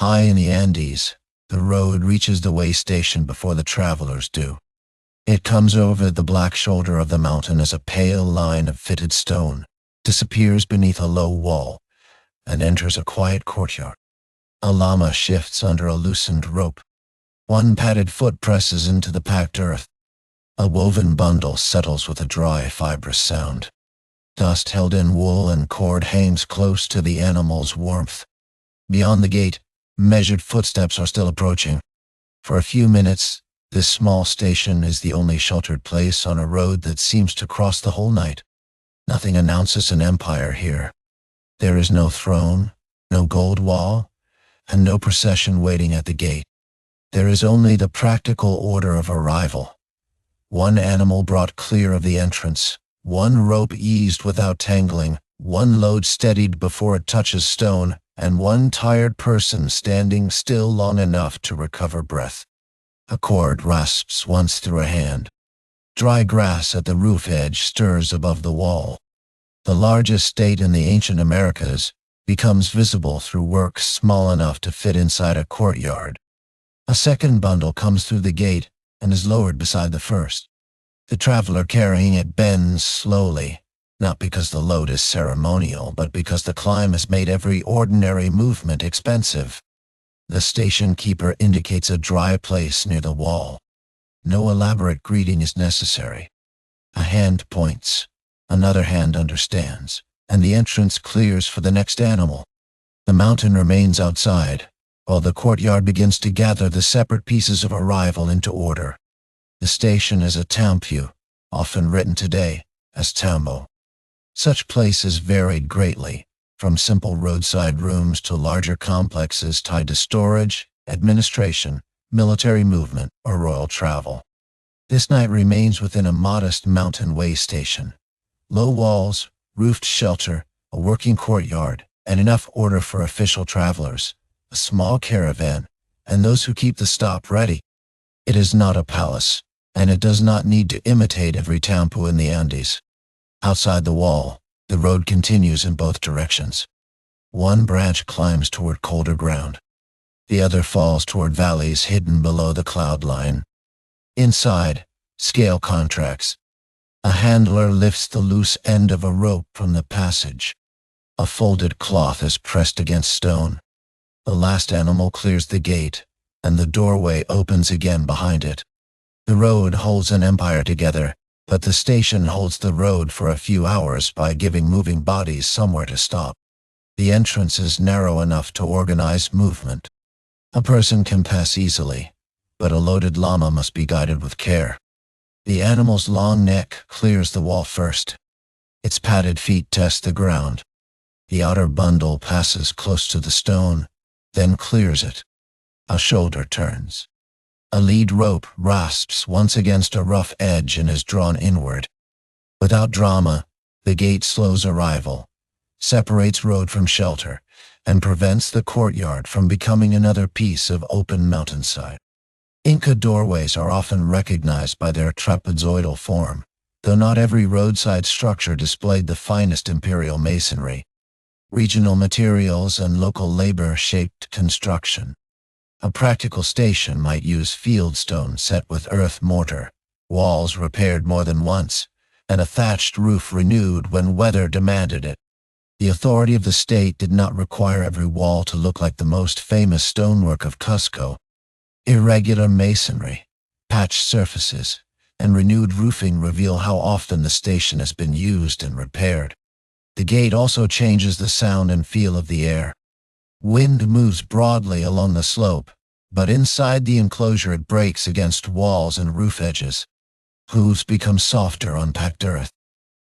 High in the Andes, the road reaches the way station before the travelers do. It comes over the black shoulder of the mountain as a pale line of fitted stone, disappears beneath a low wall, and enters a quiet courtyard. A llama shifts under a loosened rope. One padded foot presses into the packed earth. A woven bundle settles with a dry, fibrous sound. Dust held in wool and cord hangs close to the animal's warmth. Beyond the gate, measured footsteps are still approaching. For a few minutes, this small station is the only sheltered place on a road that seems to cross the whole night. Nothing announces an empire here. There is no throne, no gold wall, and no procession waiting at the gate. There is only the practical order of arrival. One animal brought clear of the entrance, one rope eased without tangling, one load steadied before it touches stone, and one tired person standing still long enough to recover breath. A cord rasps once through a hand. Dry grass at the roof edge stirs above the wall. The largest state in the ancient Americas becomes visible through work small enough to fit inside a courtyard. A second bundle comes through the gate and is lowered beside the first. The traveler carrying it bends slowly, not because the load is ceremonial, but because the climb has made every ordinary movement expensive. The station keeper indicates a dry place near the wall. No elaborate greeting is necessary. A hand points, another hand understands, and the entrance clears for the next animal. The mountain remains outside, while the courtyard begins to gather the separate pieces of arrival into order. The station is a tampu, often written today as tambo. Such places varied greatly, from simple roadside rooms to larger complexes tied to storage, administration, military movement, or royal travel. This night remains within a modest mountain way station. Low walls, roofed shelter, a working courtyard, and enough order for official travelers, a small caravan, and those who keep the stop ready. It is not a palace, and it does not need to imitate every tampu in the Andes. Outside the wall, the road continues in both directions. One branch climbs toward colder ground. The other falls toward valleys hidden below the cloud line. Inside, scale contracts. A handler lifts the loose end of a rope from the passage. A folded cloth is pressed against stone. The last animal clears the gate, and the doorway opens again behind it. The road holds an empire together, but the station holds the road for a few hours by giving moving bodies somewhere to stop. The entrance is narrow enough to organize movement. A person can pass easily, but a loaded llama must be guided with care. The animal's long neck clears the wall first. Its padded feet test the ground. The outer bundle passes close to the stone, then clears it. A shoulder turns. A lead rope rasps once against a rough edge and is drawn inward. Without drama, the gate slows arrival, separates road from shelter, and prevents the courtyard from becoming another piece of open mountainside. Inca doorways are often recognized by their trapezoidal form, though not every roadside structure displayed the finest imperial masonry. Regional materials and local labor shaped construction. A practical station might use fieldstone set with earth mortar, walls repaired more than once, and a thatched roof renewed when weather demanded it. The authority of the state did not require every wall to look like the most famous stonework of Cusco. Irregular masonry, patched surfaces, and renewed roofing reveal how often the station has been used and repaired. The gate also changes the sound and feel of the air. Wind moves broadly along the slope, but inside the enclosure it breaks against walls and roof edges. Hooves become softer on packed earth.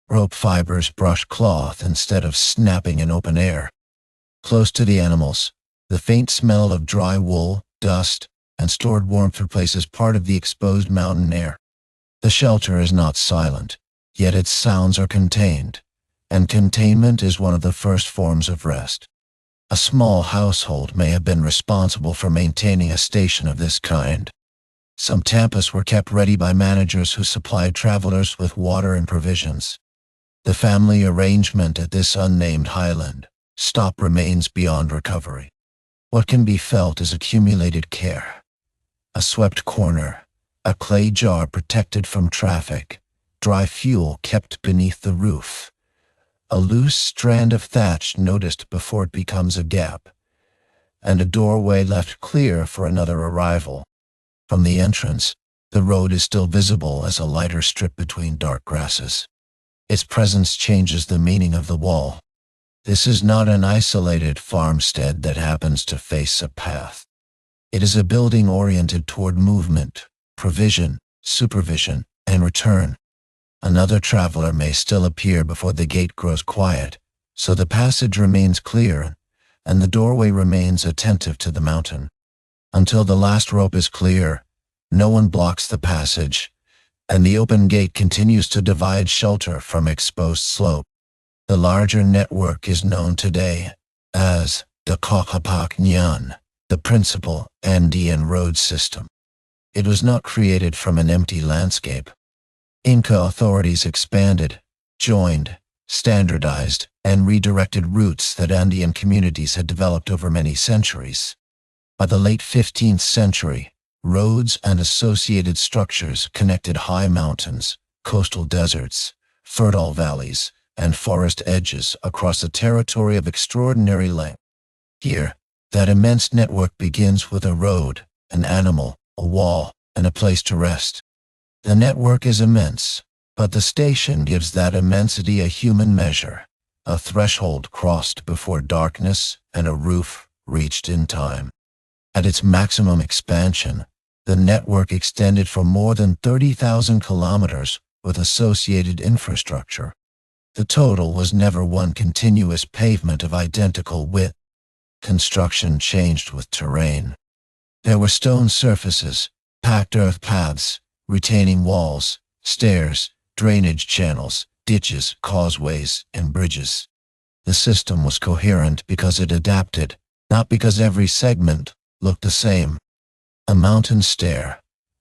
Rope fibers brush cloth instead of snapping in open air. Close to the animals, the faint smell of dry wool, dust, and stored warmth replaces part of the exposed mountain air. The shelter is not silent, yet its sounds are contained, and containment is one of the first forms of rest. A small household may have been responsible for maintaining a station of this kind. Some tampas were kept ready by managers who supplied travelers with water and provisions. The family arrangement at this unnamed highland stop remains beyond recovery. What can be felt is accumulated care. A swept corner, a clay jar protected from traffic, dry fuel kept beneath the roof, a loose strand of thatch noticed before it becomes a gap, and a doorway left clear for another arrival. From the entrance, the road is still visible as a lighter strip between dark grasses. Its presence changes the meaning of the wall. This is not an isolated farmstead that happens to face a path. It is a building oriented toward movement, provision, supervision, and return. Another traveler may still appear before the gate grows quiet, so the passage remains clear, and the doorway remains attentive to the mountain. Until the last rope is clear, no one blocks the passage, and the open gate continues to divide shelter from exposed slope. The larger network is known today as the Caravan, the principal Andean road system. It was not created from an empty landscape. Inca authorities expanded, joined, standardized, and redirected routes that Andean communities had developed over many centuries. By the late 15th century, roads and associated structures connected high mountains, coastal deserts, fertile valleys, and forest edges across a territory of extraordinary length. Here, that immense network begins with a road, an animal, a wall, and a place to rest. The network is immense, but the station gives that immensity a human measure, a threshold crossed before darkness and a roof reached in time. At its maximum expansion, the network extended for more than 30,000 kilometers with associated infrastructure. The total was never one continuous pavement of identical width. Construction changed with terrain. There were stone surfaces, packed earth paths, retaining walls, stairs, drainage channels, ditches, causeways, and bridges. The system was coherent because it adapted, not because every segment looked the same. A mountain stair,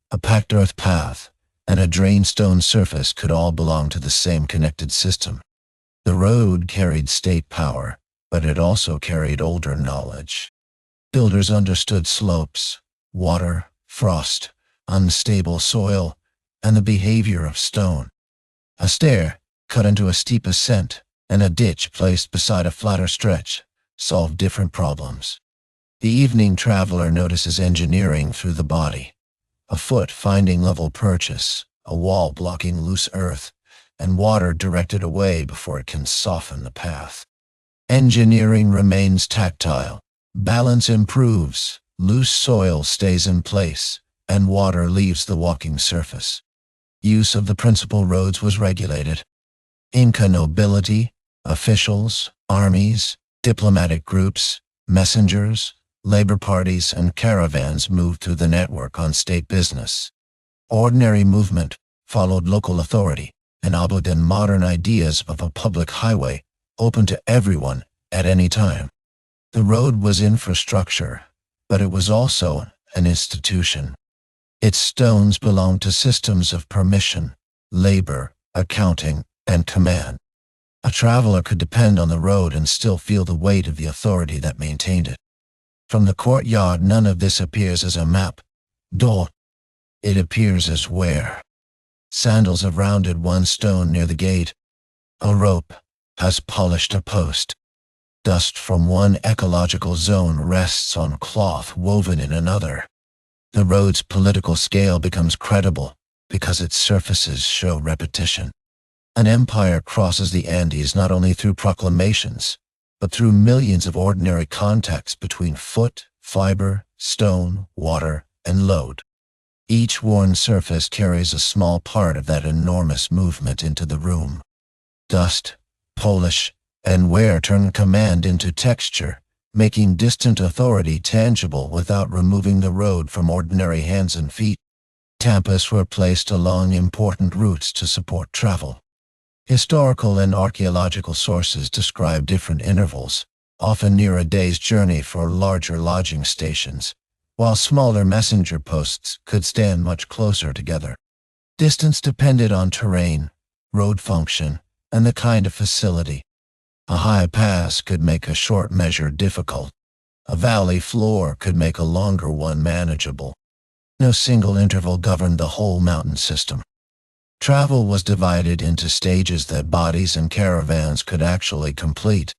a packed earth path, and a drained stone surface could all belong to the same connected system. The road carried state power, but it also carried older knowledge. Builders understood slopes, water, frost, unstable soil, and the behavior of stone. A stair, cut into a steep ascent, and a ditch placed beside a flatter stretch, solved different problems. The evening traveler notices engineering through the body. A foot finding level purchase, a wall blocking loose earth, and water directed away before it can soften the path. Engineering remains tactile. Balance improves, loose soil stays in place, and water leaves the walking surface. Use of the principal roads was regulated. Inca nobility, officials, armies, diplomatic groups, messengers, labor parties, and caravans moved through the network on state business. Ordinary movement followed local authority and obliged modern ideas of a public highway open to everyone at any time. The road was infrastructure, but it was also an institution. Its stones belonged to systems of permission, labor, accounting, and command. A traveler could depend on the road and still feel the weight of the authority that maintained it. From the courtyard, none of this appears as a map. It appears as where. Sandals have rounded one stone near the gate. A rope has polished a post. Dust from one ecological zone rests on cloth woven in another. The road's political scale becomes credible because its surfaces show repetition. An empire crosses the Andes not only through proclamations, but through millions of ordinary contacts between foot, fiber, stone, water, and load. Each worn surface carries a small part of that enormous movement into the room. Dust, polish, and wear turn command into texture, making distant authority tangible without removing the road from ordinary hands and feet. Tampas were placed along important routes to support travel. Historical and archaeological sources describe different intervals, often near a day's journey for larger lodging stations, while smaller messenger posts could stand much closer together. Distance depended on terrain, road function, and the kind of facility. A high pass could make a short measure difficult. A valley floor could make a longer one manageable. No single interval governed the whole mountain system. Travel was divided into stages that bodies and caravans could actually complete.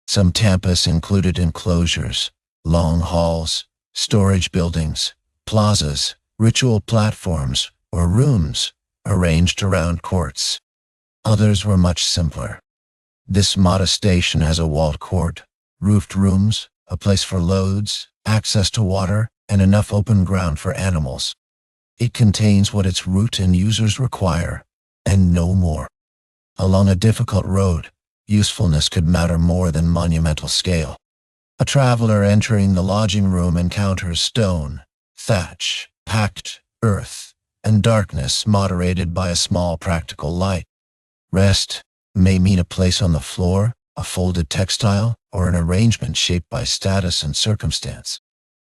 Some tampas included enclosures, long halls, storage buildings, plazas, ritual platforms, or rooms arranged around courts. Others were much simpler. This modest station has a walled court, roofed rooms, a place for loads, access to water, and enough open ground for animals. It contains what its route and users require, and no more. Along a difficult road, usefulness could matter more than monumental scale. A traveler entering the lodging room encounters stone, thatch, packed earth, and darkness moderated by a small practical light. Rest may mean a place on the floor, a folded textile, or an arrangement shaped by status and circumstance.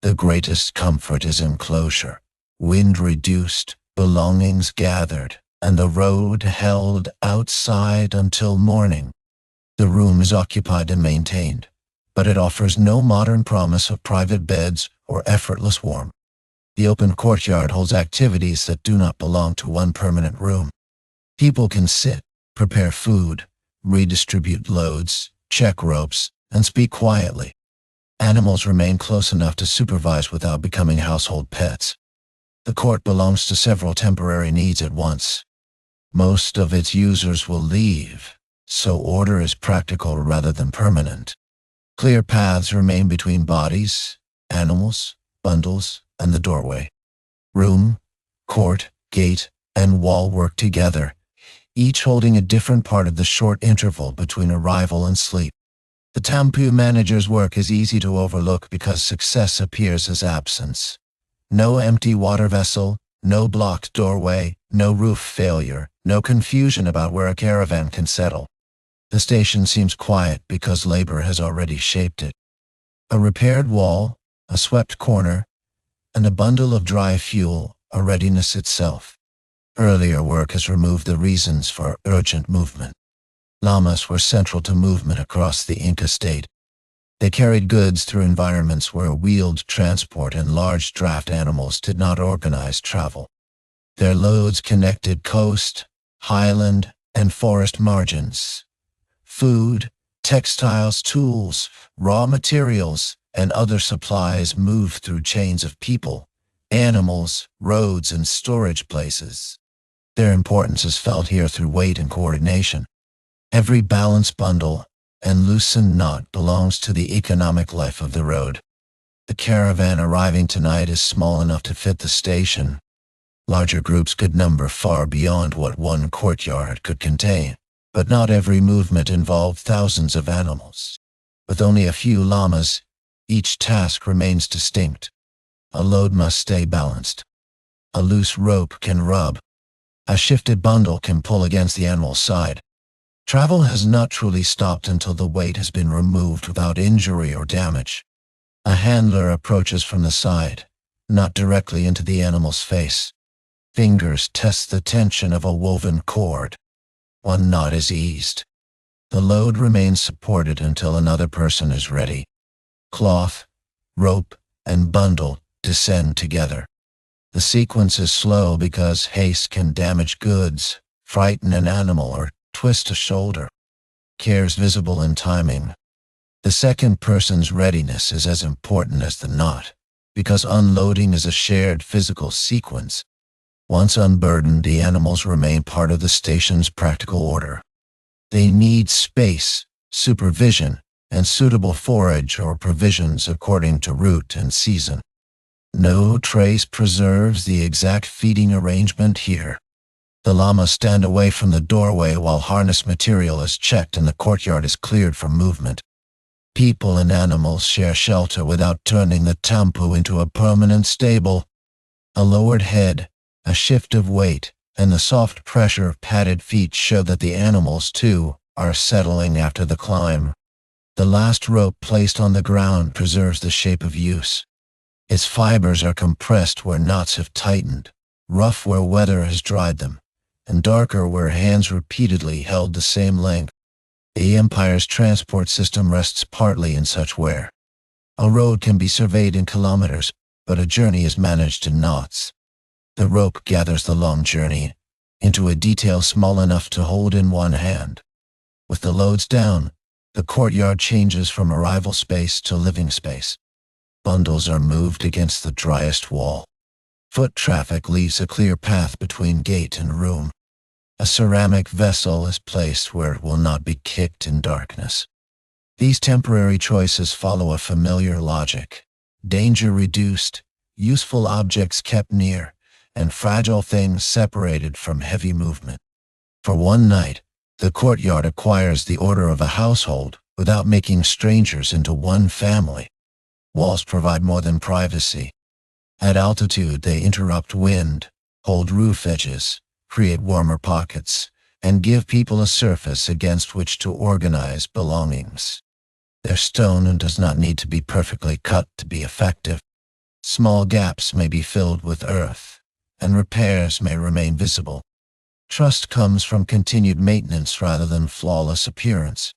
The greatest comfort is enclosure. Wind reduced, belongings gathered, and the road held outside until morning. The room is occupied and maintained, but it offers no modern promise of private beds or effortless warmth. The open courtyard holds activities that do not belong to one permanent room. People can sit, prepare food, redistribute loads, check ropes, and speak quietly. Animals remain close enough to supervise without becoming household pets. The court belongs to several temporary needs at once. Most of its users will leave, so order is practical rather than permanent. Clear paths remain between bodies, animals, bundles, and the doorway. Room, court, gate, and wall work together, each holding a different part of the short interval between arrival and sleep. The Tampu manager's work is easy to overlook because success appears as absence. No empty water vessel, no blocked doorway, no roof failure, no confusion about where a caravan can settle. The station seems quiet because labor has already shaped it. A repaired wall, a swept corner, and a bundle of dry fuel are readiness itself. Earlier work has removed the reasons for urgent movement. Llamas were central to movement across the Inca state. They carried goods through environments where wheeled transport and large draft animals did not organize travel. Their loads connected coast, highland, and forest margins. Food, textiles, tools, raw materials, and other supplies moved through chains of people, animals, roads, and storage places. Their importance is felt here through weight and coordination. Every balanced bundle and loosened knot belongs to the economic life of the road. The caravan arriving tonight is small enough to fit the station. Larger groups could number far beyond what one courtyard could contain, but not every movement involved thousands of animals. With only a few llamas, each task remains distinct. A load must stay balanced. A loose rope can rub. A shifted bundle can pull against the animal's side. Travel has not truly stopped until the weight has been removed without injury or damage. A handler approaches from the side, not directly into the animal's face. Fingers test the tension of a woven cord. One knot is eased. The load remains supported until another person is ready. Cloth, rope, and bundle descend together. The sequence is slow because haste can damage goods, frighten an animal, or twist a shoulder. Care's visible in timing. The second person's readiness is as important as the knot, because unloading is a shared physical sequence. Once unburdened, the animals remain part of the station's practical order. They need space, supervision, and suitable forage or provisions according to route and season. No trace preserves the exact feeding arrangement here. The llamas stand away from the doorway while harness material is checked and the courtyard is cleared for movement. People and animals share shelter without turning the tampu into a permanent stable. A lowered head, a shift of weight, and the soft pressure of padded feet show that the animals, too, are settling after the climb. The last rope placed on the ground preserves the shape of use. Its fibers are compressed where knots have tightened, rough where weather has dried them, and darker where hands repeatedly held the same length. The Empire's transport system rests partly in such wear. A road can be surveyed in kilometers, but a journey is managed in knots. The rope gathers the long journey into a detail small enough to hold in one hand. With the loads down, the courtyard changes from arrival space to living space. Bundles are moved against the driest wall. Foot traffic leaves a clear path between gate and room. A ceramic vessel is placed where it will not be kicked in darkness. These temporary choices follow a familiar logic. Danger reduced, useful objects kept near, and fragile things separated from heavy movement. For one night, the courtyard acquires the order of a household without making strangers into one family. Walls provide more than privacy. At altitude, they interrupt wind, hold roof edges, create warmer pockets, and give people a surface against which to organize belongings. Their stone does not need to be perfectly cut to be effective. Small gaps may be filled with earth, and repairs may remain visible. Trust comes from continued maintenance rather than flawless appearance.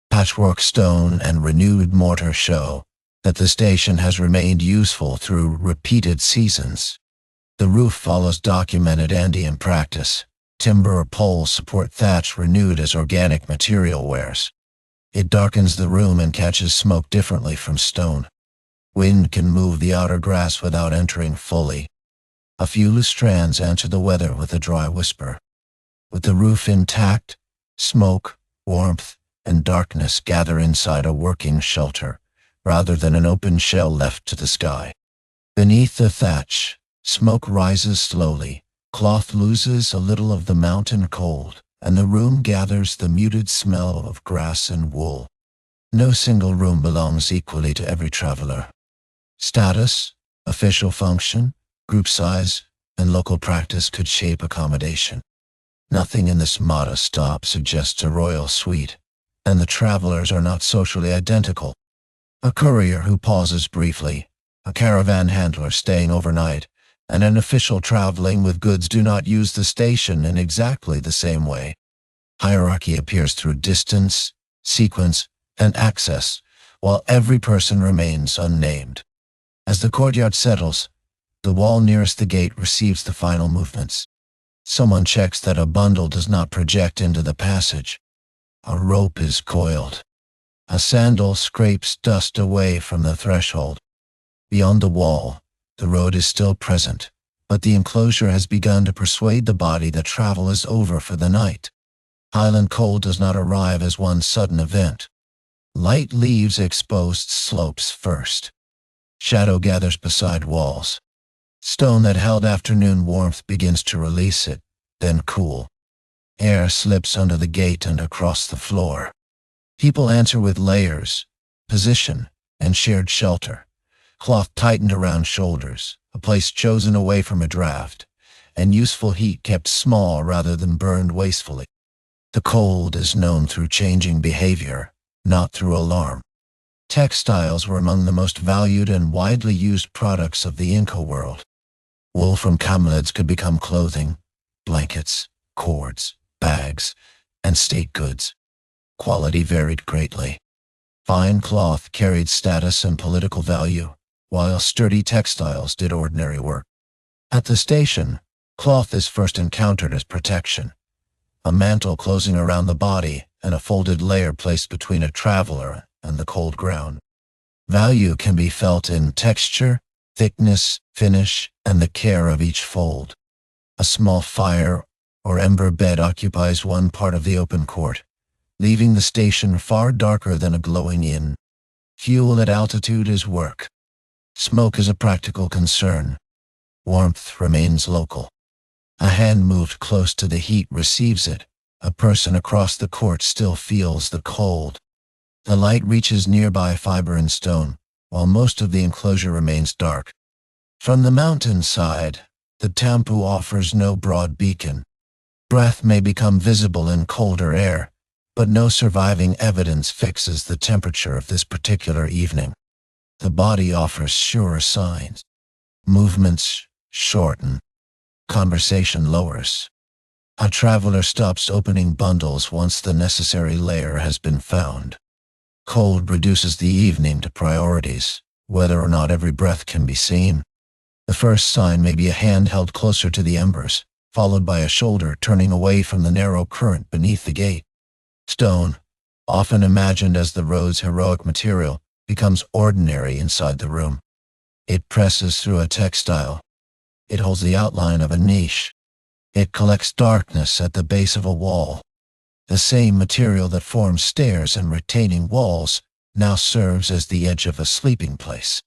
Patchwork stone and renewed mortar show that the station has remained useful through repeated seasons. The roof follows documented Andean practice. Timber or poles support thatch renewed as organic material wears. It darkens the room and catches smoke differently from stone. Wind can move the outer grass without entering fully. A few loose strands answer the weather with a dry whisper. With the roof intact, smoke, warmth, and darkness gather inside a working shelter, rather than an open shell left to the sky. Beneath the thatch, smoke rises slowly, cloth loses a little of the mountain cold, and the room gathers the muted smell of grass and wool. No single room belongs equally to every traveler. Status, official function, group size, and local practice could shape accommodation. Nothing in this modest stop suggests a royal suite, and the travelers are not socially identical. A courier who pauses briefly, a caravan handler staying overnight, and an official traveling with goods do not use the station in exactly the same way. Hierarchy appears through distance, sequence, and access, while every person remains unnamed. As the courtyard settles, the wall nearest the gate receives the final movements. Someone checks that a bundle does not project into the passage. A rope is coiled. A sandal scrapes dust away from the threshold. Beyond the wall, the road is still present, but the enclosure has begun to persuade the body that travel is over for the night. Highland cold does not arrive as one sudden event. Light leaves exposed slopes first. Shadow gathers beside walls. Stone that held afternoon warmth begins to release it, then cool. Air slips under the gate and across the floor. People answer with layers, position, and shared shelter. Cloth tightened around shoulders, a place chosen away from a draft, and useful heat kept small rather than burned wastefully. The cold is known through changing behavior, not through alarm. Textiles were among the most valued and widely used products of the Inca world. Wool from camelids could become clothing, blankets, cords, bags, and state goods. Quality varied greatly. Fine cloth carried status and political value, while sturdy textiles did ordinary work. At the station, cloth is first encountered as protection. A mantle closing around the body and a folded layer placed between a traveler and the cold ground. Value can be felt in texture, thickness, finish, and the care of each fold. A small fire or ember bed occupies one part of the open court, leaving the station far darker than a glowing inn. Fuel at altitude is work. Smoke is a practical concern. Warmth remains local. A hand moved close to the heat receives it. A person across the court still feels the cold. The light reaches nearby fiber and stone, while most of the enclosure remains dark. From the mountainside, the tampu offers no broad beacon. Breath may become visible in colder air, but no surviving evidence fixes the temperature of this particular evening. The body offers surer signs. Movements shorten. Conversation lowers. A traveler stops opening bundles once the necessary layer has been found. Cold reduces the evening to priorities, whether or not every breath can be seen. The first sign may be a hand held closer to the embers, followed by a shoulder turning away from the narrow current beneath the gate. Stone, often imagined as the road's heroic material, becomes ordinary inside the room. It presses through a textile. It holds the outline of a niche. It collects darkness at the base of a wall. The same material that forms stairs and retaining walls now serves as the edge of a sleeping place.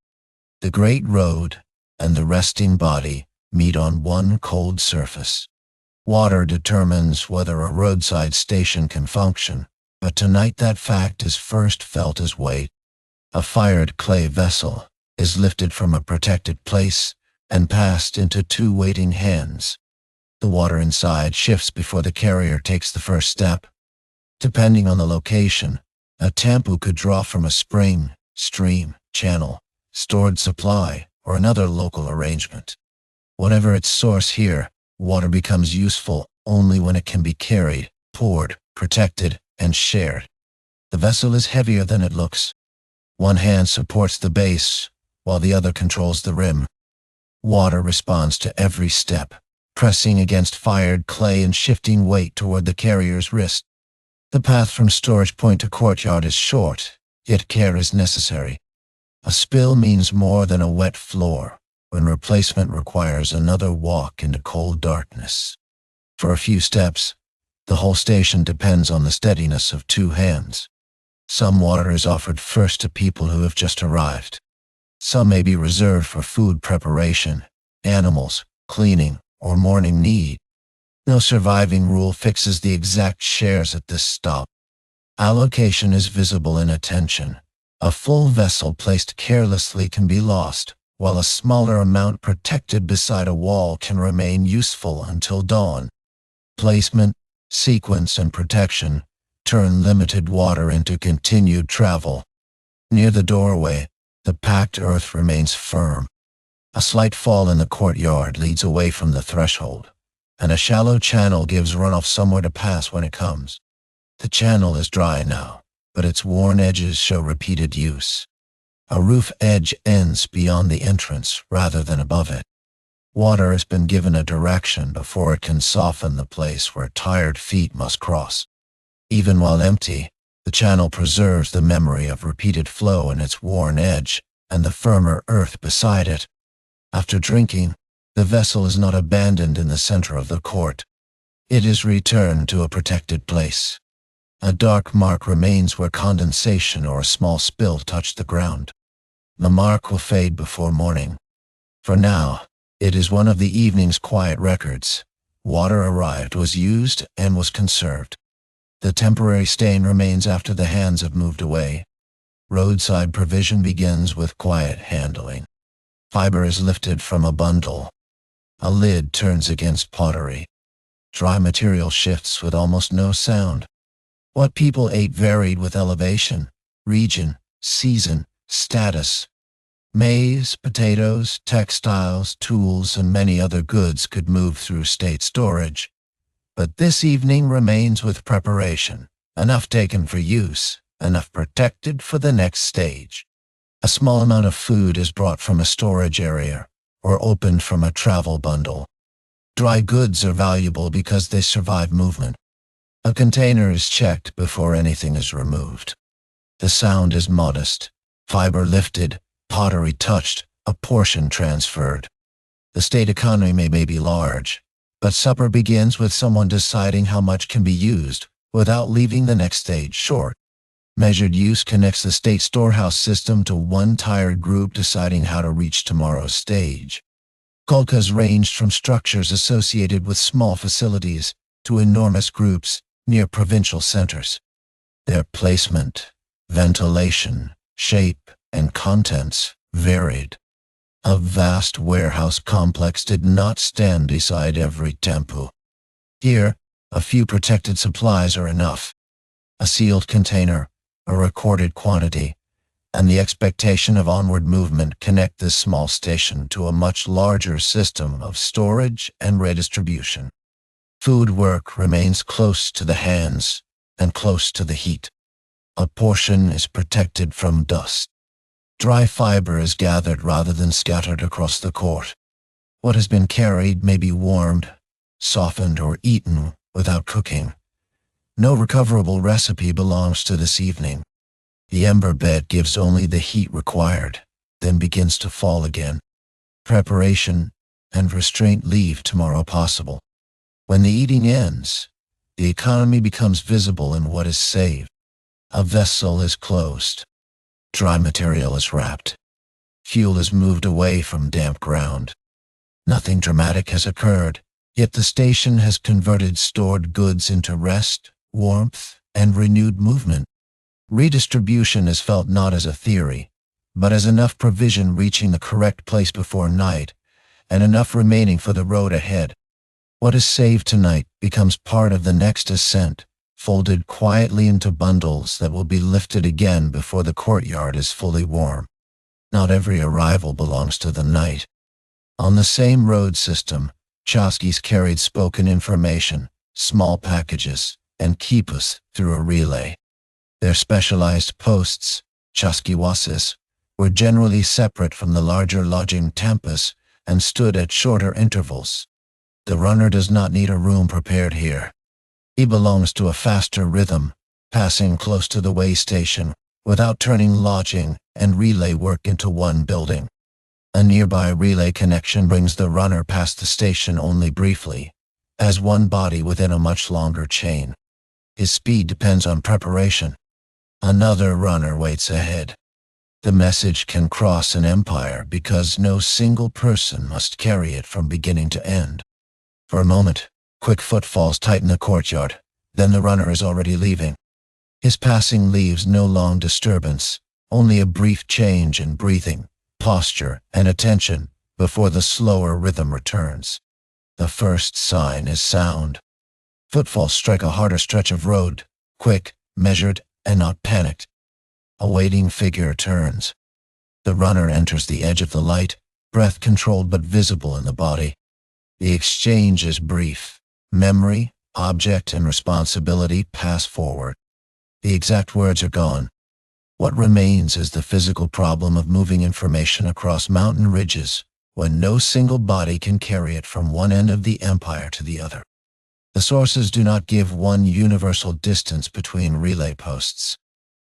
The great road and the resting body meet on one cold surface. Water determines whether a roadside station can function, but tonight that fact is first felt as weight. A fired clay vessel is lifted from a protected place and passed into two waiting hands. The water inside shifts before the carrier takes the first step. Depending on the location, a tampu could draw from a spring, stream, channel, stored supply, or another local arrangement. Whatever its source here, water becomes useful only when it can be carried, poured, protected, and shared. The vessel is heavier than it looks. One hand supports the base, while the other controls the rim. Water responds to every step, pressing against fired clay and shifting weight toward the carrier's wrist. The path from storage point to courtyard is short, yet care is necessary. A spill means more than a wet floor, when replacement requires another walk into cold darkness. For a few steps, the whole station depends on the steadiness of two hands. Some water is offered first to people who have just arrived. Some may be reserved for food preparation, animals, cleaning, or morning need. No surviving rule fixes the exact shares at this stop. Allocation is visible in attention. A full vessel placed carelessly can be lost, while a smaller amount protected beside a wall can remain useful until dawn. Placement, sequence, and protection turn limited water into continued travel. Near the doorway, the packed earth remains firm. A slight fall in the courtyard leads away from the threshold, and a shallow channel gives runoff somewhere to pass when it comes. The channel is dry now, but its worn edges show repeated use. A roof edge ends beyond the entrance rather than above it. Water has been given a direction before it can soften the place where tired feet must cross. Even while empty, the channel preserves the memory of repeated flow in its worn edge and the firmer earth beside it. After drinking, the vessel is not abandoned in the center of the court. It is returned to a protected place. A dark mark remains where condensation or a small spill touched the ground. The mark will fade before morning. For now, it is one of the evening's quiet records. Water arrived, was used, and was conserved. The temporary stain remains after the hands have moved away. Roadside provision begins with quiet handling. Fiber is lifted from a bundle. A lid turns against pottery. Dry material shifts with almost no sound. What people ate varied with elevation, region, season, status. Maize, potatoes, textiles, tools, and many other goods could move through state storage. But this evening remains with preparation, enough taken for use, enough protected for the next stage. A small amount of food is brought from a storage area, or opened from a travel bundle. Dry goods are valuable because they survive movement. A container is checked before anything is removed. The sound is modest, fiber lifted, pottery touched, a portion transferred. The state economy may be large, but supper begins with someone deciding how much can be used without leaving the next stage short. Measured use connects the state storehouse system to one tired group deciding how to reach tomorrow's stage. Kolkas ranged from structures associated with small facilities to enormous groups near provincial centers. Their placement, ventilation, shape, and contents varied. A vast warehouse complex did not stand beside every temple. Here, a few protected supplies are enough. A sealed container, a recorded quantity, and the expectation of onward movement connect this small station to a much larger system of storage and redistribution. Food work remains close to the hands and close to the heat. A portion is protected from dust. Dry fiber is gathered rather than scattered across the court. What has been carried may be warmed, softened, or eaten without cooking. No recoverable recipe belongs to this evening. The ember bed gives only the heat required, then begins to fall again. Preparation and restraint leave tomorrow possible. When the eating ends, the economy becomes visible in what is saved. A vessel is closed. Dry material is wrapped. Fuel is moved away from damp ground. Nothing dramatic has occurred, yet the station has converted stored goods into rest, warmth, and renewed movement. Redistribution is felt not as a theory, but as enough provision reaching the correct place before night, and enough remaining for the road ahead. What is saved tonight becomes part of the next ascent, folded quietly into bundles that will be lifted again before the courtyard is fully warm. Not every arrival belongs to the night. On the same road system, Chasquis carried spoken information, small packages, and quipus through a relay. Their specialized posts, chasquihuases, were generally separate from the larger lodging tampas and stood at shorter intervals. The runner does not need a room prepared here. He belongs to a faster rhythm, passing close to the way station without turning lodging and relay work into one building. A nearby relay connection brings the runner past the station only briefly, as one body within a much longer chain. His speed depends on preparation. Another runner waits ahead. The message can cross an empire because no single person must carry it from beginning to end. For a moment, quick footfalls tighten the courtyard, then the runner is already leaving. His passing leaves no long disturbance, only a brief change in breathing, posture, and attention before the slower rhythm returns. The first sign is sound. Footfalls strike a harder stretch of road, quick, measured, and not panicked. A waiting figure turns. The runner enters the edge of the light, breath controlled but visible in the body. The exchange is brief. Memory, object, and responsibility pass forward. The exact words are gone. What remains is the physical problem of moving information across mountain ridges when no single body can carry it from one end of the empire to the other. The sources do not give one universal distance between relay posts.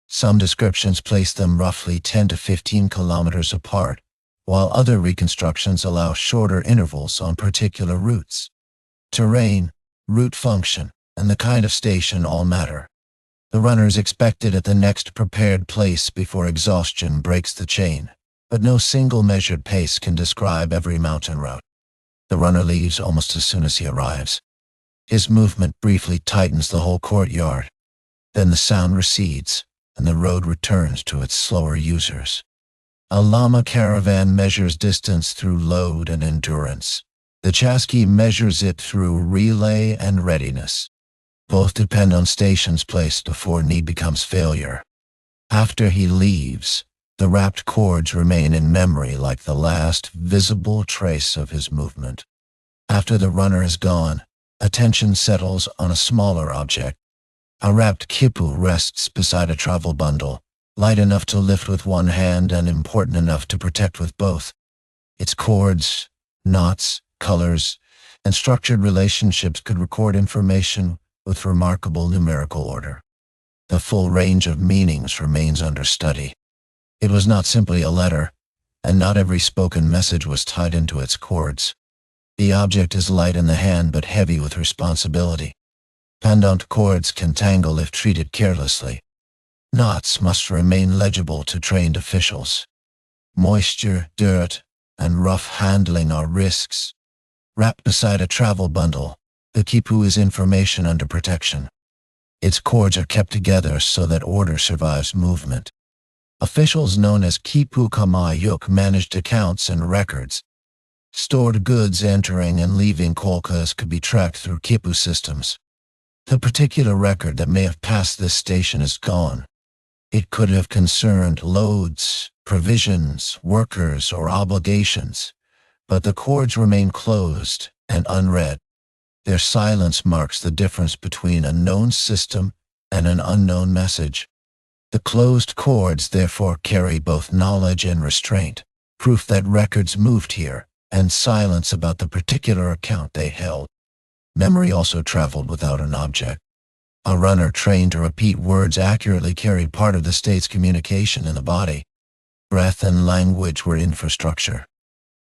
Some descriptions place them roughly 10 to 15 kilometers apart, while other reconstructions allow shorter intervals on particular routes. Terrain, route function, and the kind of station all matter. The runner is expected at the next prepared place before exhaustion breaks the chain, but no single measured pace can describe every mountain route. The runner leaves almost as soon as he arrives. His movement briefly tightens the whole courtyard. Then the sound recedes, and the road returns to its slower users. A llama caravan measures distance through load and endurance. The chasqui measures it through relay and readiness. Both depend on stations placed before need becomes failure. After he leaves, the wrapped cords remain in memory like the last visible trace of his movement. After the runner is gone, attention settles on a smaller object. A wrapped quipu rests beside a travel bundle, light enough to lift with one hand and important enough to protect with both. Its cords, knots, colors, and structured relationships could record information with remarkable numerical order. The full range of meanings remains under study. It was not simply a letter, and not every spoken message was tied into its cords. The object is light in the hand but heavy with responsibility. Pendant cords can tangle if treated carelessly. Knots must remain legible to trained officials. Moisture, dirt, and rough handling are risks. Wrapped beside a travel bundle, the quipu is information under protection. Its cords are kept together so that order survives movement. Officials known as quipu kamayuk managed accounts and records. Stored goods entering and leaving kolkas could be tracked through quipu systems. The particular record that may have passed this station is gone. It could have concerned loads, provisions, workers, or obligations, but the cords remain closed and unread. Their silence marks the difference between a known system and an unknown message. The closed cords therefore carry both knowledge and restraint, proof that records moved here, and silence about the particular account they held. Memory also traveled without an object. A runner trained to repeat words accurately carried part of the state's communication in the body. Breath and language were infrastructure.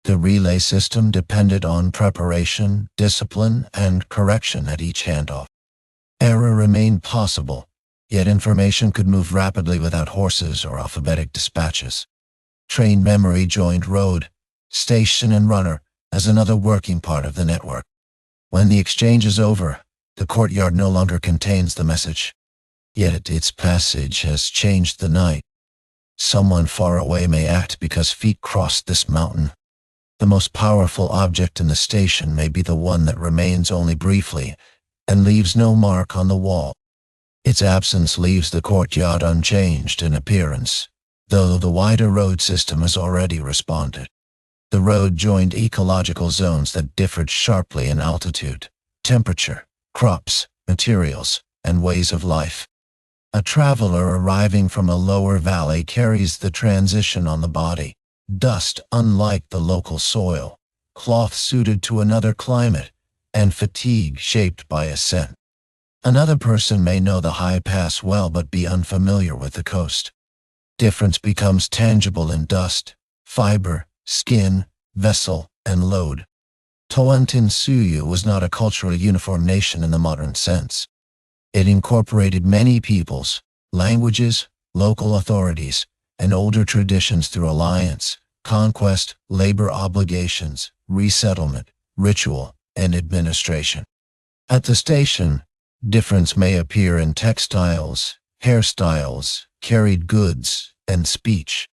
The relay system depended on preparation, discipline, and correction at each handoff. Error remained possible, yet information could move rapidly without horses or alphabetic dispatches. Trained memory joined road, station, and runner as another working part of the network. When the exchange is over, the courtyard no longer contains the message. Yet its passage has changed the night. Someone far away may act because feet crossed this mountain. The most powerful object in the station may be the one that remains only briefly and leaves no mark on the wall. Its absence leaves the courtyard unchanged in appearance, though the wider road system has already responded. The road joined ecological zones that differed sharply in altitude, temperature, crops, materials, and ways of life. A traveler arriving from a lower valley carries the transition on the body, dust unlike the local soil, cloth suited to another climate, and fatigue shaped by ascent. Another person may know the high pass well but be unfamiliar with the coast. Difference becomes tangible in dust, fiber, skin, vessel, and load. Tawantinsuyu was not a culturally uniform nation in the modern sense. It incorporated many peoples, languages, local authorities, and older traditions through alliance, conquest, labor obligations, resettlement, ritual, and administration. At the station, difference may appear in textiles, hairstyles, carried goods, and speech.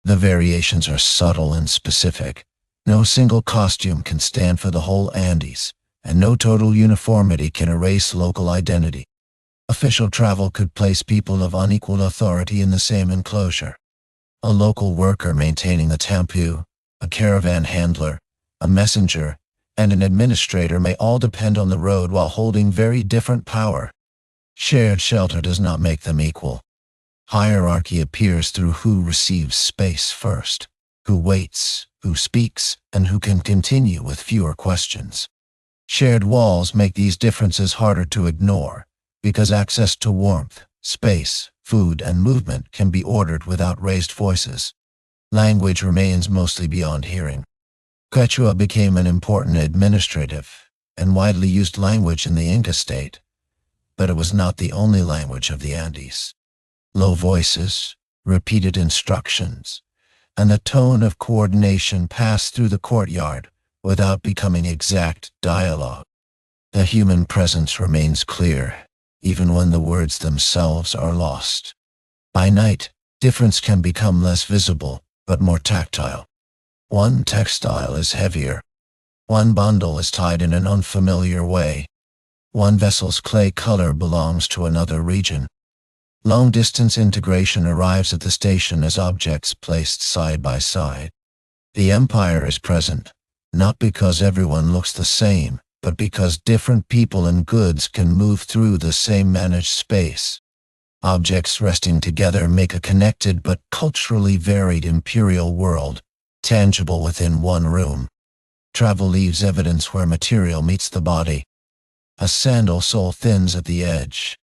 The variations are subtle and specific. No single costume can stand for the whole Andes, and no total uniformity can erase local identity. Official travel could place people of unequal authority in the same enclosure. A local worker maintaining the tampu, a caravan handler, a messenger, and an administrator may all depend on the road while holding very different power. Shared shelter does not make them equal. Hierarchy appears through who receives space first, who waits, who speaks, and who can continue with fewer questions. Shared walls make these differences harder to ignore, because access to warmth, space, food, and movement can be ordered without raised voices. Language remains mostly beyond hearing. Quechua became an important administrative and widely used language in the Inca state, but it was not the only language of the Andes. Low voices, repeated instructions, and the tone of coordination pass through the courtyard without becoming exact dialogue. The human presence remains clear, even when the words themselves are lost. By night, difference can become less visible, but more tactile. One textile is heavier. One bundle is tied in an unfamiliar way. One vessel's clay color belongs to another region. Long-distance integration arrives at the station as objects placed side by side. The empire is present, not because everyone looks the same, but because different people and goods can move through the same managed space. Objects resting together make a connected but culturally varied imperial world, tangible within one room. Travel leaves evidence where material meets the body. A sandal sole thins at the edge.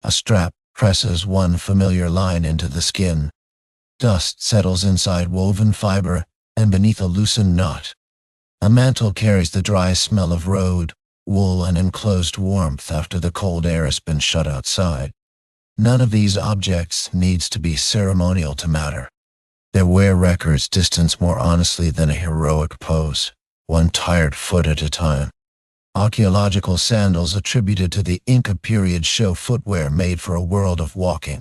A strap presses one familiar line into the skin. Dust settles inside woven fiber and beneath a loosened knot. A mantle carries the dry smell of road, wool, and enclosed warmth after the cold air has been shut outside. None of these objects needs to be ceremonial to matter. Their wear records distance more honestly than a heroic pose, one tired foot at a time. Archaeological sandals attributed to the Inca period show footwear made for a world of walking.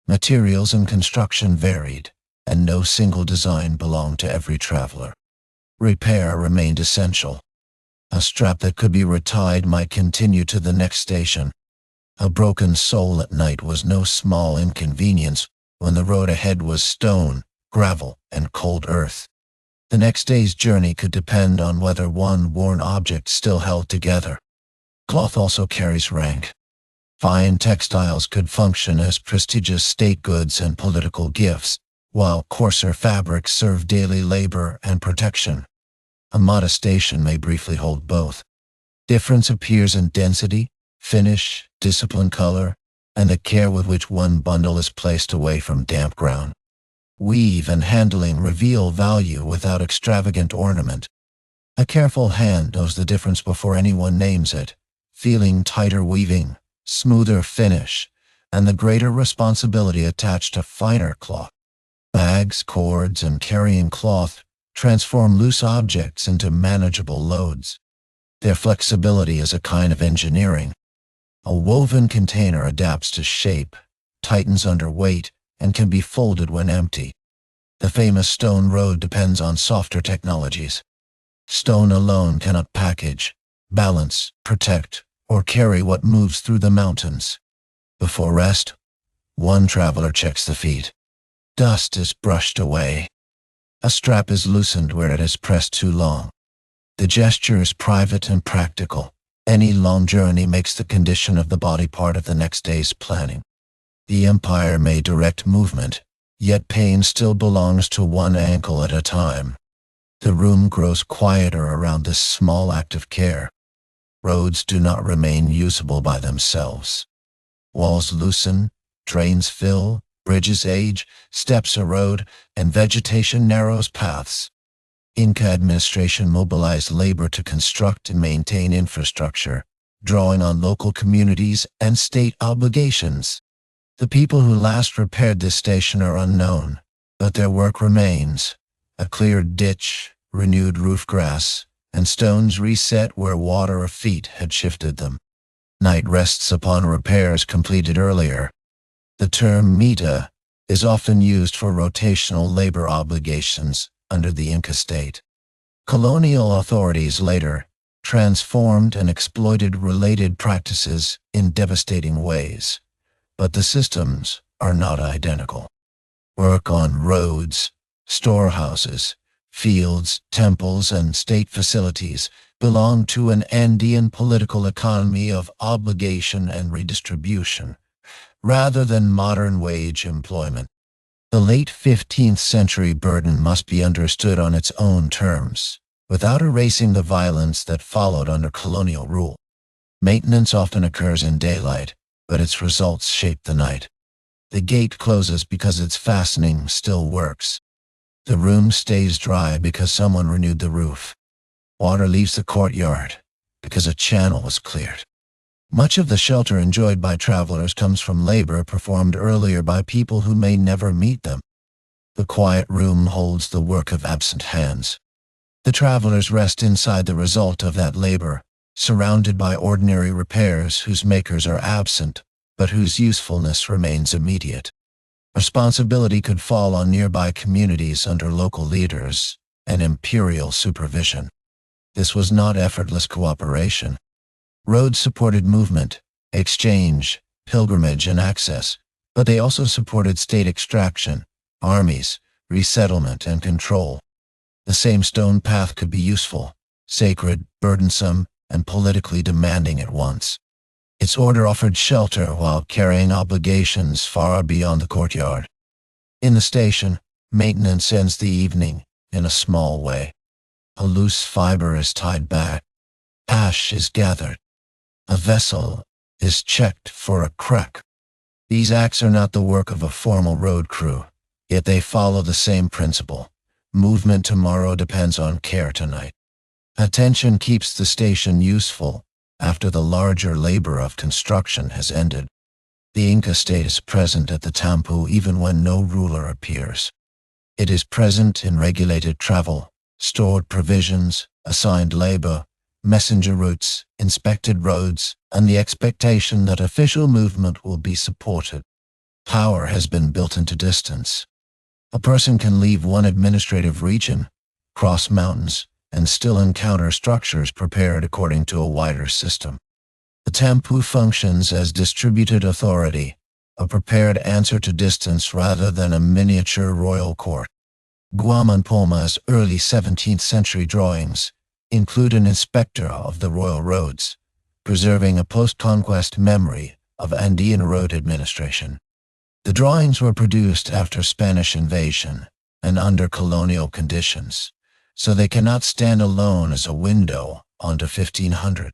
Materials and construction varied, and no single design belonged to every traveler. Repair remained essential. A strap that could be retied might continue to the next station. A broken sole at night was no small inconvenience when the road ahead was stone, gravel, and cold earth. The next day's journey could depend on whether one worn object still held together. Cloth also carries rank. Fine textiles could function as prestigious state goods and political gifts, while coarser fabrics serve daily labor and protection. A modest station may briefly hold both. Difference appears in density, finish, discipline, color, and the care with which one bundle is placed away from damp ground. Weave and handling reveal value without extravagant ornament. A careful hand knows the difference before anyone names it, feeling tighter weaving, smoother finish, and the greater responsibility attached to finer cloth. Bags, cords, and carrying cloth transform loose objects into manageable loads. Their flexibility is a kind of engineering. A woven container adapts to shape, tightens under weight, and can be folded when empty. The famous stone road depends on softer technologies. Stone alone cannot package, balance, protect, or carry what moves through the mountains. Before rest, one traveler checks the feet. Dust is brushed away. A strap is loosened where it has pressed too long. The gesture is private and practical. Any long journey makes the condition of the body part of the next day's planning. The empire may direct movement, yet pain still belongs to one ankle at a time. The room grows quieter around this small act of care. Roads do not remain usable by themselves. Walls loosen, drains fill, bridges age, steps erode, and vegetation narrows paths. Inca administration mobilized labor to construct and maintain infrastructure, drawing on local communities and state obligations. The people who last repaired this station are unknown, but their work remains. A cleared ditch, renewed roof grass, and stones reset where water or feet had shifted them. Night rests upon repairs completed earlier. The term mita is often used for rotational labor obligations under the Inca state. Colonial authorities later transformed and exploited related practices in devastating ways, but the systems are not identical. Work on roads, storehouses, fields, temples, and state facilities belong to an Andean political economy of obligation and redistribution, rather than modern wage employment. The late 15th century burden must be understood on its own terms, without erasing the violence that followed under colonial rule. Maintenance often occurs in daylight, but its results shape the night. The gate closes because its fastening still works. The room stays dry because someone renewed the roof. Water leaves the courtyard because a channel was cleared. Much of the shelter enjoyed by travelers comes from labor performed earlier by people who may never meet them. The quiet room holds the work of absent hands. The travelers rest inside the result of that labor, surrounded by ordinary repairs whose makers are absent, but whose usefulness remains immediate. Responsibility could fall on nearby communities under local leaders and imperial supervision. This was not effortless cooperation. Roads supported movement, exchange, pilgrimage, and access, but they also supported state extraction, armies, resettlement, and control. The same stone path could be useful, sacred, burdensome, and politically demanding at once. Its order offered shelter while carrying obligations far beyond the courtyard. In the station, maintenance ends the evening in a small way. A loose fiber is tied back. Ash is gathered. A vessel is checked for a crack. These acts are not the work of a formal road crew, yet they follow the same principle. Movement tomorrow depends on care tonight. Attention keeps the station useful after the larger labor of construction has ended. The Inca state is present at the Tampu even when no ruler appears. It is present in regulated travel, stored provisions, assigned labor, messenger routes, inspected roads, and the expectation that official movement will be supported. Power has been built into distance. A person can leave one administrative region, cross mountains, and still encounter structures prepared according to a wider system. The Tampu functions as distributed authority, a prepared answer to distance rather than a miniature royal court. Guamanpoma's early 17th century drawings include an inspector of the royal roads, preserving a post-conquest memory of Andean road administration. The drawings were produced after Spanish invasion and under colonial conditions, so they cannot stand alone as a window onto 1500.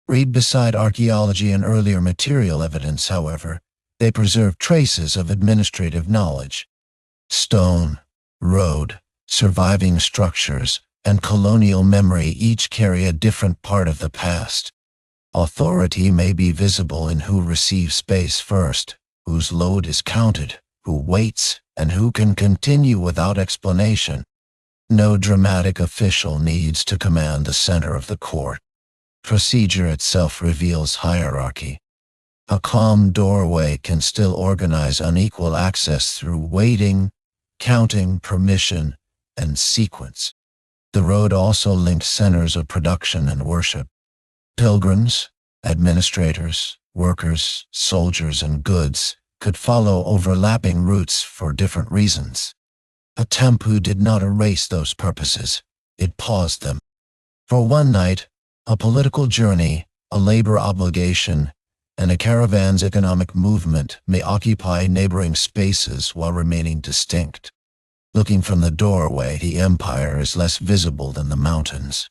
Read beside archaeology and earlier material evidence, however, they preserve traces of administrative knowledge. Stone, road, surviving structures, and colonial memory each carry a different part of the past. Authority may be visible in who receives space first, whose load is counted, who waits, and who can continue without explanation. No dramatic official needs to command the center of the court. Procedure itself reveals hierarchy. A calm doorway can still organize unequal access through waiting, counting, permission, and sequence. The road also linked centers of production and worship. Pilgrims, administrators, workers, soldiers, and goods could follow overlapping routes for different reasons. A tempo did not erase those purposes, it paused them. For one night, a political journey, a labor obligation, and a caravan's economic movement may occupy neighboring spaces while remaining distinct. Looking from the doorway, the empire is less visible than the mountains.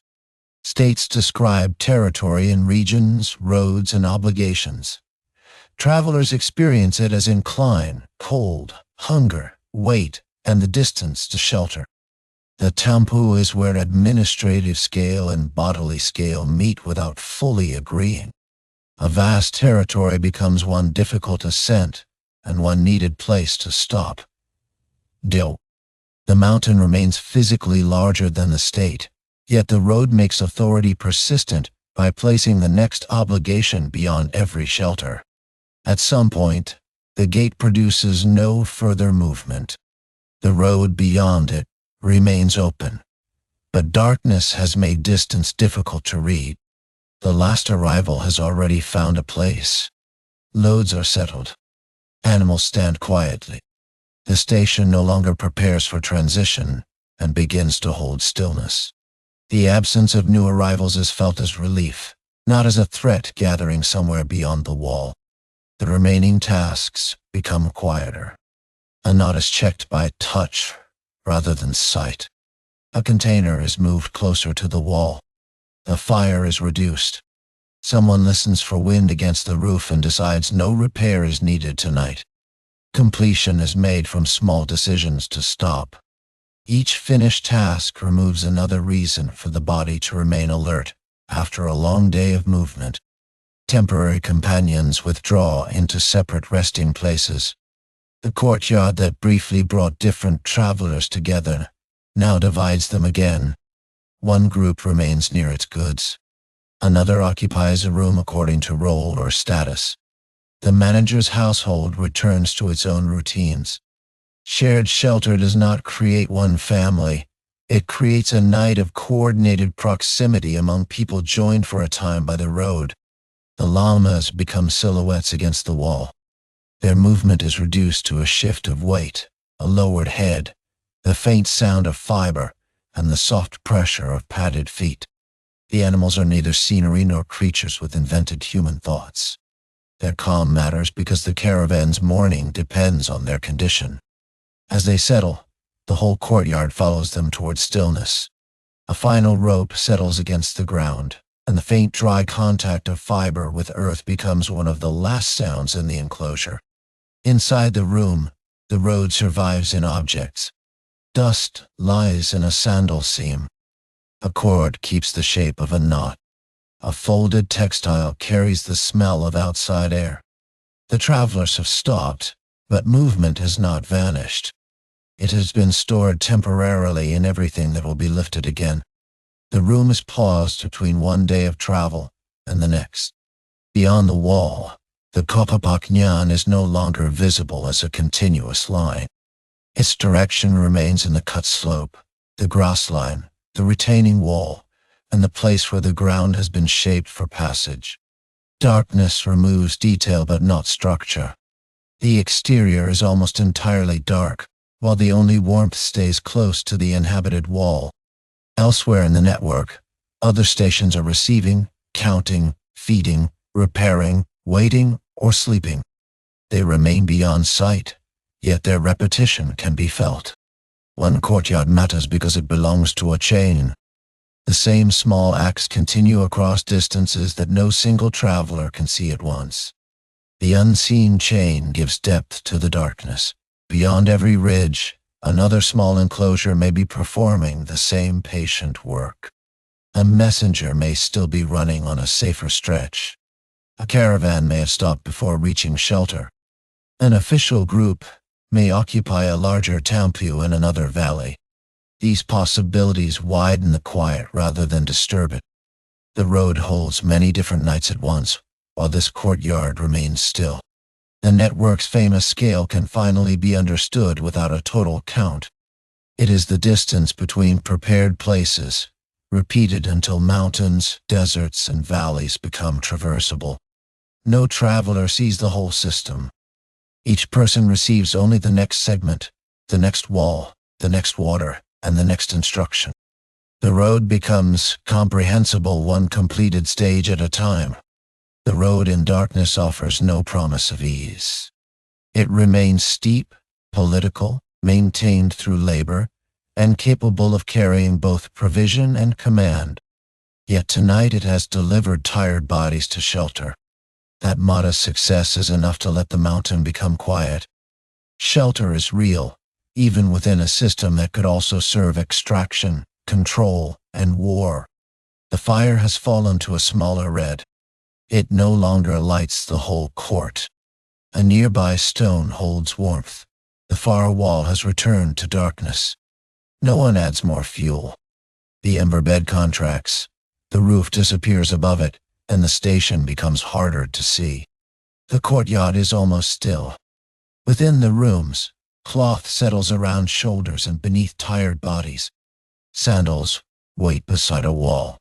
States describe territory in regions, roads, and obligations. Travelers experience it as incline, cold, hunger, weight, and the distance to shelter. The tempo is where administrative scale and bodily scale meet without fully agreeing. A vast territory becomes one difficult ascent and one needed place to stop. The mountain remains physically larger than the state, yet the road makes authority persistent by placing the next obligation beyond every shelter. At some point, the gate produces no further movement. The road beyond it remains open, but darkness has made distance difficult to read. The last arrival has already found a place. Loads are settled. Animals stand quietly. The station no longer prepares for transition and begins to hold stillness. The absence of new arrivals is felt as relief, not as a threat gathering somewhere beyond the wall. The remaining tasks become quieter. A knot is checked by touch rather than sight. A container is moved closer to the wall. The fire is reduced. Someone listens for wind against the roof and decides no repair is needed tonight. Completion is made from small decisions to stop. Each finished task removes another reason for the body to remain alert after a long day of movement. Temporary companions withdraw into separate resting places. The courtyard that briefly brought different travelers together now divides them again. One group remains near its goods. Another occupies a room according to role or status. The manager's household returns to its own routines. Shared shelter does not create one family. It creates a night of coordinated proximity among people joined for a time by the road. The llamas become silhouettes against the wall. Their movement is reduced to a shift of weight, a lowered head, the faint sound of fiber, and the soft pressure of padded feet. The animals are neither scenery nor creatures with invented human thoughts. Their calm matters because the caravan's mourning depends on their condition. As they settle, the whole courtyard follows them toward stillness. A final rope settles against the ground, and the faint dry contact of fiber with earth becomes one of the last sounds in the enclosure. Inside the room, the road survives in objects. Dust lies in a sandal seam. A cord keeps the shape of a knot. A folded textile carries the smell of outside air. The travelers have stopped, but movement has not vanished. It has been stored temporarily in everything that will be lifted again. The room is paused between one day of travel and the next. Beyond the wall, the Kopapaknyan is no longer visible as a continuous line. Its direction remains in the cut slope, the grass line, the retaining wall, and the place where the ground has been shaped for passage. Darkness removes detail but not structure. The exterior is almost entirely dark, while the only warmth stays close to the inhabited wall. Elsewhere in the network, other stations are receiving, counting, feeding, repairing, waiting, or sleeping. They remain beyond sight, yet their repetition can be felt. One courtyard matters because it belongs to a chain. The same small acts continue across distances that no single traveler can see at once. The unseen chain gives depth to the darkness. Beyond every ridge, another small enclosure may be performing the same patient work. A messenger may still be running on a safer stretch. A caravan may have stopped before reaching shelter. An official group may occupy a larger temple in another valley. These possibilities widen the quiet rather than disturb it. The road holds many different nights at once, while this courtyard remains still. The network's famous scale can finally be understood without a total count. It is the distance between prepared places, repeated until mountains, deserts, and valleys become traversable. No traveler sees the whole system. Each person receives only the next segment, the next wall, the next water, and the next instruction. The road becomes comprehensible one completed stage at a time. The road in darkness offers no promise of ease. It remains steep, political, maintained through labor, and capable of carrying both provision and command. Yet tonight it has delivered tired bodies to shelter. That modest success is enough to let the mountain become quiet. Shelter is real, even within a system that could also serve extraction, control, and war. The fire has fallen to a smaller red. It no longer lights the whole court. A nearby stone holds warmth. The far wall has returned to darkness. No one adds more fuel. The ember bed contracts. The roof disappears above it, and the station becomes harder to see. The courtyard is almost still. Within the rooms, cloth settles around shoulders and beneath tired bodies. Sandals wait beside a wall.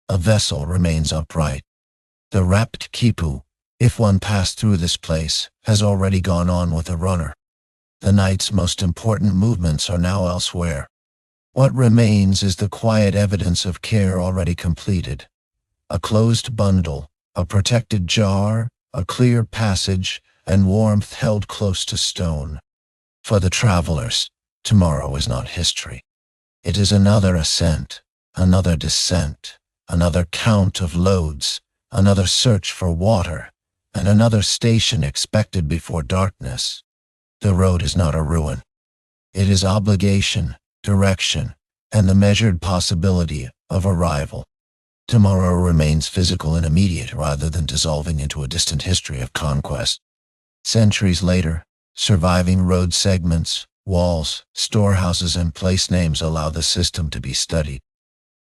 A vessel remains upright. The wrapped quipu, if one passed through this place, has already gone on with a runner. The night's most important movements are now elsewhere. What remains is the quiet evidence of care already completed. A closed bundle, a protected jar, a clear passage, and warmth held close to stone. For the travelers, tomorrow is not history. It is another ascent, another descent, another count of loads, another search for water, and another station expected before darkness. The road is not a ruin. It is obligation, direction, and the measured possibility of arrival. Tomorrow remains physical and immediate rather than dissolving into a distant history of conquest. Centuries later, surviving road segments, walls, storehouses, and place names allow the system to be studied.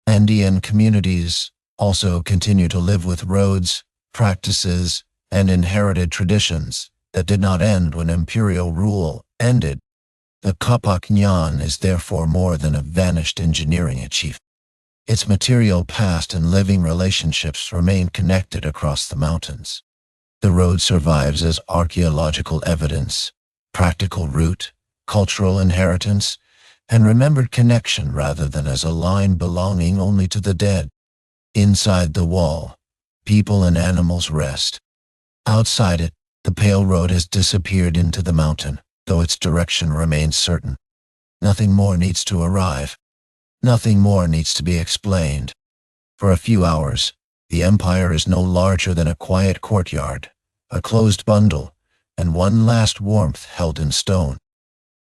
Andean communities also continue to live with roads, practices, and inherited traditions that did not end when imperial rule ended. The Kapak Nyan is therefore more than a vanished engineering achievement. Its material past and living relationships remain connected across the mountains. The road survives as archaeological evidence, practical route, cultural inheritance, and remembered connection rather than as a line belonging only to the dead. Inside the wall, people and animals rest. Outside it, the pale road has disappeared into the mountain, though its direction remains certain. Nothing more needs to arrive. Nothing more needs to be explained. For a few hours, the empire is no larger than a quiet courtyard, a closed bundle, and one last warmth held in stone.